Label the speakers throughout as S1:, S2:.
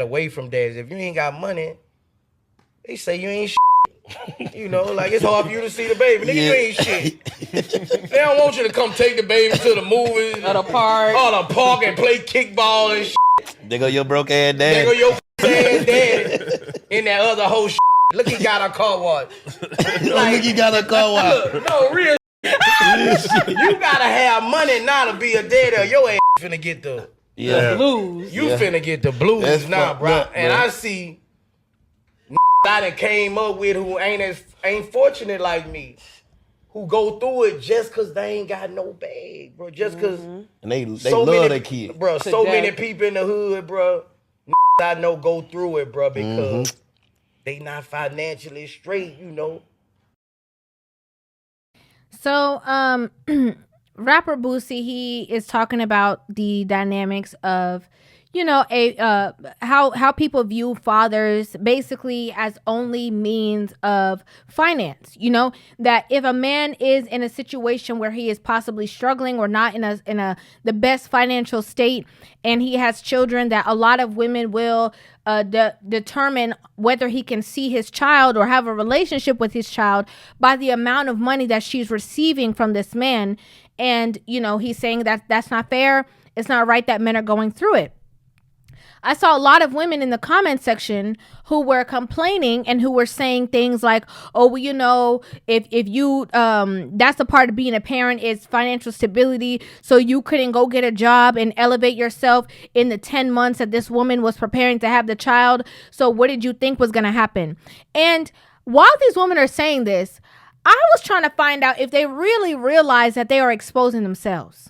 S1: away from dads. If you ain't got money, they say you ain't you know, like it's hard for you to see the baby. Nigga, you ain't shit. They don't want you to come take the baby to the movies.
S2: At a park.
S1: Or the park and play kickball and shit.
S3: There go your broke ass dad.
S1: There go your ass daddy in that other whole shit. Look, he got a car wash.
S3: Look, he got a car wash.
S1: No, real you gotta have money now to be a daddy or your ass finna get the
S2: blues.
S1: You finna get the blues. That's now, bro. Up, and I see I done came up with who ain't fortunate like me, who go through it just cause they ain't got no bag, bro. Just cause
S3: and they love their kid,
S1: bro. So many people in the hood, bro. I know go through it, bro, because they not financially straight, you know.
S4: So, rapper Boosie, he is talking about the dynamics of, you know, how people view fathers basically as only means of finance. You know, that if a man is in a situation where he is possibly struggling or not in the best financial state, and he has children, that a lot of women will determine whether he can see his child or have a relationship with his child by the amount of money that she's receiving from this man. And, you know, he's saying that that's not fair. It's not right that men are going through it. I saw a lot of women in the comment section who were complaining and who were saying things like, oh, well, you know, if you, that's a part of being a parent is financial stability. So you couldn't go get a job and elevate yourself in the 10 months that this woman was preparing to have the child. So what did you think was going to happen? And while these women are saying this, I was trying to find out if they really realize that they are exposing themselves.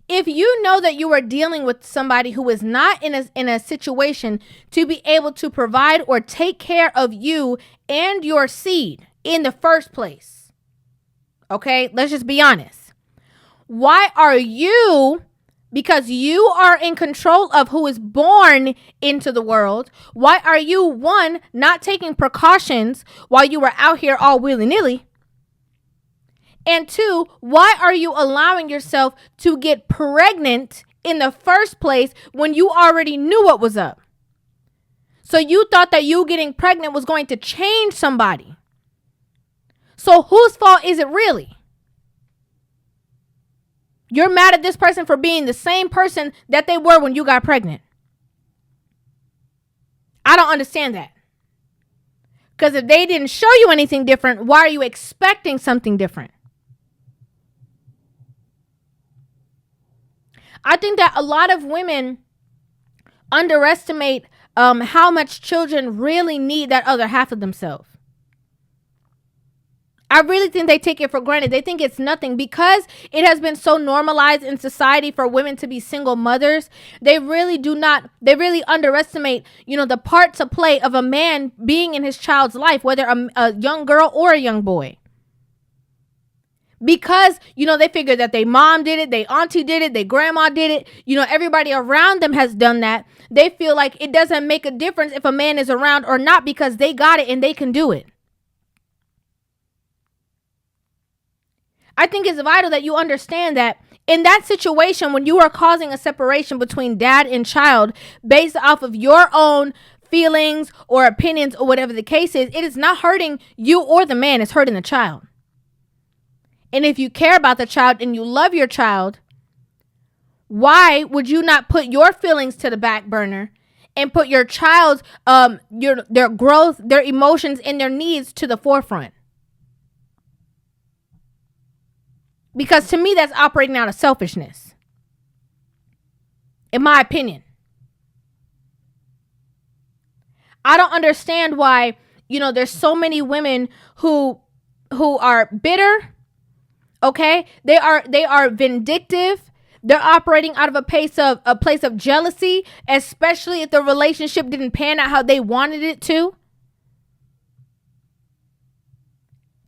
S4: If you know that you are dealing with somebody who is not in a situation to be able to provide or take care of you and your seed in the first place, okay, let's just be honest. Why are you, because you are in control of who is born into the world, why are you, one, not taking precautions while you were out here all willy-nilly? And two, why are you allowing yourself to get pregnant in the first place when you already knew what was up? So you thought that you getting pregnant was going to change somebody. So whose fault is it really? You're mad at this person for being the same person that they were when you got pregnant. I don't understand that. Because if they didn't show you anything different, why are you expecting something different? I think that a lot of women underestimate how much children really need that other half of themselves. I really think they take it for granted. They think it's nothing because it has been so normalized in society for women to be single mothers. They really underestimate, you know, the part to play of a man being in his child's life, whether a young girl or a young boy. Because, you know, they figure that their mom did it, their auntie did it, their grandma did it. You know, everybody around them has done that. They feel like it doesn't make a difference if a man is around or not because they got it and they can do it. I think it's vital that you understand that in that situation, when you are causing a separation between dad and child based off of your own feelings or opinions or whatever the case is, it is not hurting you or the man, it's hurting the child. And if you care about the child and you love your child, why would you not put your feelings to the back burner and put your child's their growth, their emotions, and their needs to the forefront? Because to me, that's operating out of selfishness, in my opinion. I don't understand why, you know, there's so many women who are bitter. Okay, they are vindictive. They're operating out of a place of jealousy, especially if the relationship didn't pan out how they wanted it to.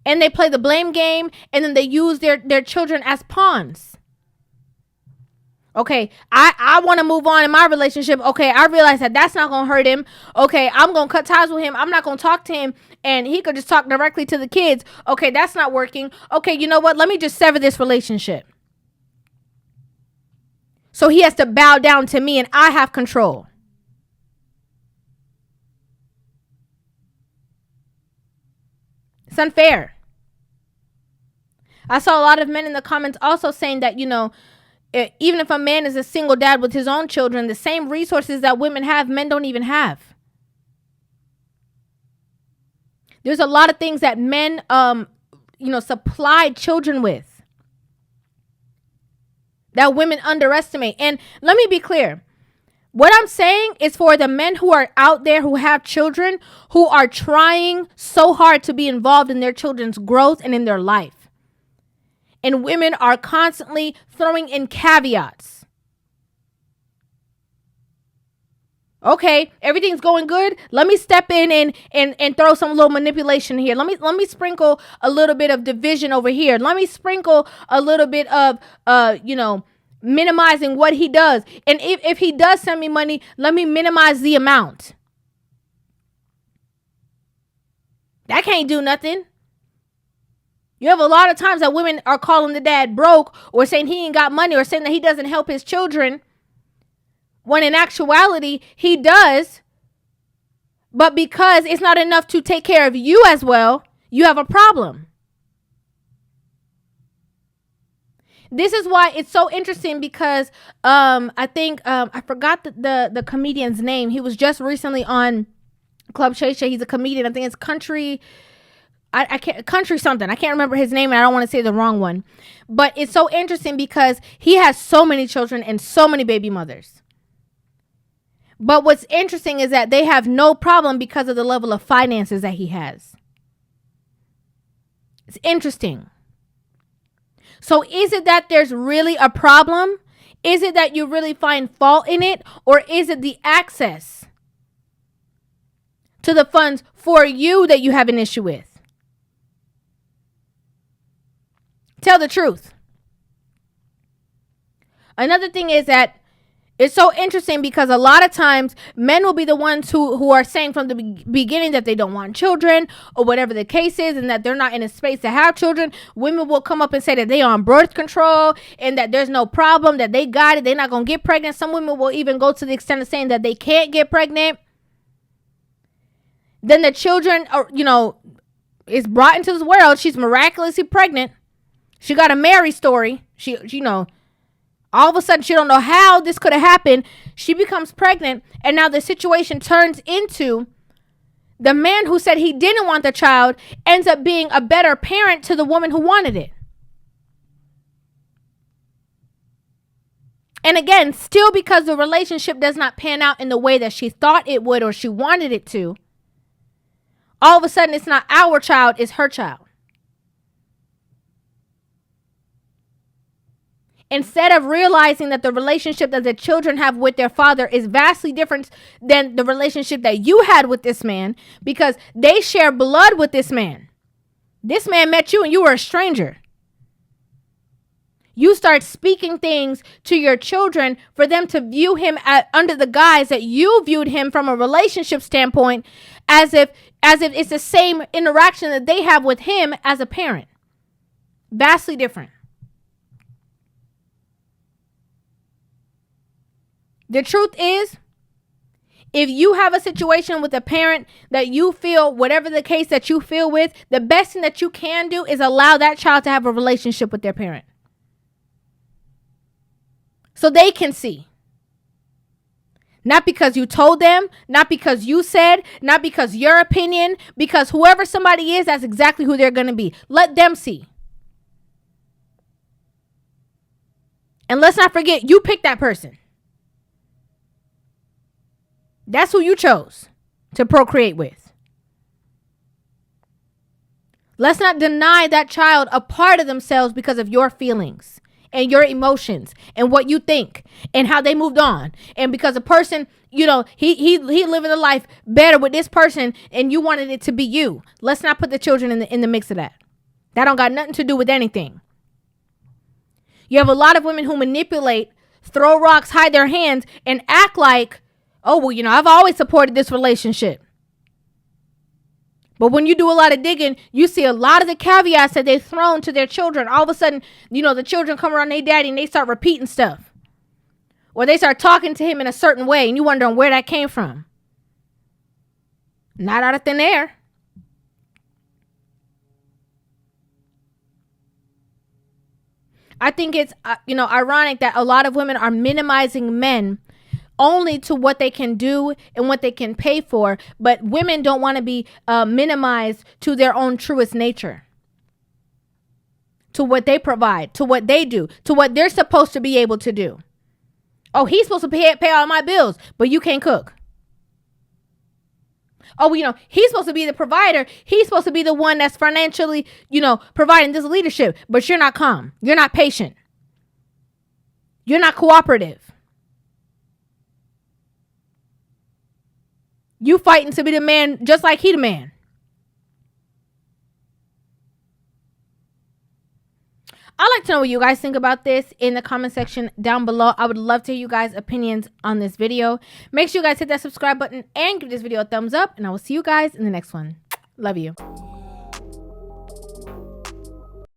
S4: And they play the blame game, and then they use their children as pawns. Okay, I want to move on in my relationship. Okay, I realize that that's not going to hurt him. Okay, I'm going to cut ties with him. I'm not going to talk to him, and he could just talk directly to the kids. Okay, that's not working. Okay, you know what? Let me just sever this relationship. So he has to bow down to me, and I have control. It's unfair. I saw a lot of men in the comments also saying that, even if a man is a single dad with his own children, the same resources that women have, men don't even have. There's a lot of things that men, supply children with that women underestimate. And let me be clear. What I'm saying is for the men who are out there who have children, who are trying so hard to be involved in their children's growth and in their life. And women are constantly throwing in caveats. Okay, everything's going good. Let me step in and throw some little manipulation here. Let me sprinkle a little bit of division over here. Let me sprinkle a little bit of minimizing what he does. And if he does send me money, let me minimize the amount. That can't do nothing. You have a lot of times that women are calling the dad broke or saying he ain't got money or saying that he doesn't help his children. When in actuality, he does. But because it's not enough to take care of you as well, you have a problem. This is why it's so interesting because I think I forgot the comedian's name. He was just recently on Club Shay Shay. He's a comedian. I think it's Country something. I can't remember his name and I don't want to say the wrong one. But it's so interesting because he has so many children and so many baby mothers. But what's interesting is that they have no problem because of the level of finances that he has. It's interesting. So is it that there's really a problem? Is it that you really find fault in it? Or is it the access to the funds for you that you have an issue with? Tell the truth. Another thing is that it's so interesting because a lot of times men will be the ones who are saying from the beginning that they don't want children or whatever the case is and that they're not in a space to have children. Women will come up and say that they are on birth control and that there's no problem, that they got it, they're not going to get pregnant. Some women will even go to the extent of saying that they can't get pregnant. Then the children are, is brought into this world. She's miraculously pregnant. She got a Mary story. She all of a sudden, she don't know how this could have happened. She becomes pregnant. And now the situation turns into the man who said he didn't want the child ends up being a better parent to the woman who wanted it. And again, still because the relationship does not pan out in the way that she thought it would or she wanted it to, all of a sudden, it's not our child, it's her child. Instead of realizing that the relationship that the children have with their father is vastly different than the relationship that you had with this man, because they share blood with this man. This man met you and you were a stranger. You start speaking things to your children for them to view him under the guise that you viewed him from a relationship standpoint, as if it's the same interaction that they have with him as a parent. Vastly different. The truth is, if you have a situation with a parent that you feel, whatever the case that you feel with, the best thing that you can do is allow that child to have a relationship with their parent. So they can see. Not because you told them, not because you said, not because your opinion, because whoever somebody is, that's exactly who they're going to be. Let them see. And let's not forget, you picked that person. That's who you chose to procreate with. Let's not deny that child a part of themselves because of your feelings and your emotions and what you think and how they moved on. And because a person, he living a life better with this person and you wanted it to be you. Let's not put the children in the mix of that. That don't got nothing to do with anything. You have a lot of women who manipulate, throw rocks, hide their hands, and act like, oh, well, I've always supported this relationship. But when you do a lot of digging, you see a lot of the caveats that they've thrown to their children. All of a sudden, the children come around their daddy and they start repeating stuff. Or they start talking to him in a certain way and you wondering where that came from. Not out of thin air. I think it's, ironic that a lot of women are minimizing men only to what they can do and what they can pay for. But women don't want to be minimized to their own truest nature. To what they provide, to what they do, to what they're supposed to be able to do. Oh, he's supposed to pay all my bills, but you can't cook. Oh, he's supposed to be the provider. He's supposed to be the one that's financially, providing this leadership. But you're not calm. You're not patient. You're not cooperative. You fighting to be the man just like he the man. I'd like to know what you guys think about this in the comment section down below. I would love to hear you guys' opinions on this video. Make sure you guys hit that subscribe button and give this video a thumbs up. And I will see you guys in the next one. Love you.